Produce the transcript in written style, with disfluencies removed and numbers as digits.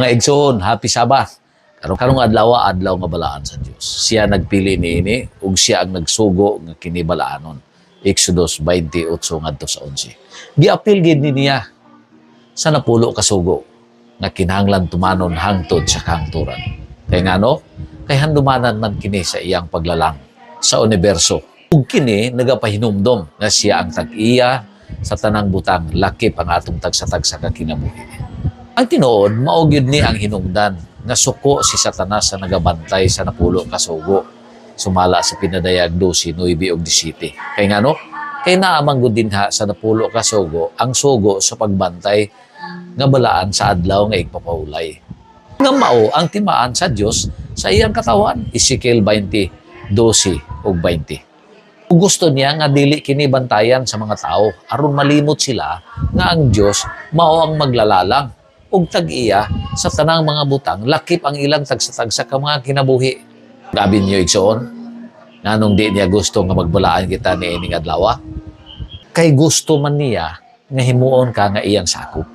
Mga igsoon, happy Sabbath. Karong adlaw nga balaan sa Dios. Siya nagpili niini ug siya ang nagsugo nga kini balaanon. Exodus 28 ngadto sa 11. Giapil gid niya sa napulo ka sugo nga kinahanglan tumanon hangtod sa kahangturan. Kay ngano? Kay handumanan man kini sa iyang paglalang sa universo. Ug kini nagapahinumdom nga siya ang tag-iya sa tanang butang lakip ang atong tagsa-tagsa ka kinabuhi. Ang tinuod, mao gyud ni ang hinungdan nga suko si Satanas sa nagabantay sa napulo ka sugo. Sumala sa pinadayag 12, 9 ug 17. Kay ngano? Kay naamang gud dinha sa napulo ka sugo ang sugo sa pagbantay nga balaan sa adlaw nga igpapaulay. Nga mao ang timaan sa Dios sa iyang katawan. Ezekiel 20, 12 ug 20. Gusto niya nga dili kini bantayan sa mga tao aron malimot sila nga ang Dios mao ang maglalalang ug tag-iya sa tanang mga butang lakip ang ilang tagsa-tagsa ka mga kinabuhi. Gabi niyo igsoon nganong di niya gusto nga magbalaan kita ni ining adlaw? Kay gusto man niya nga himuon ka nga iyang sakop.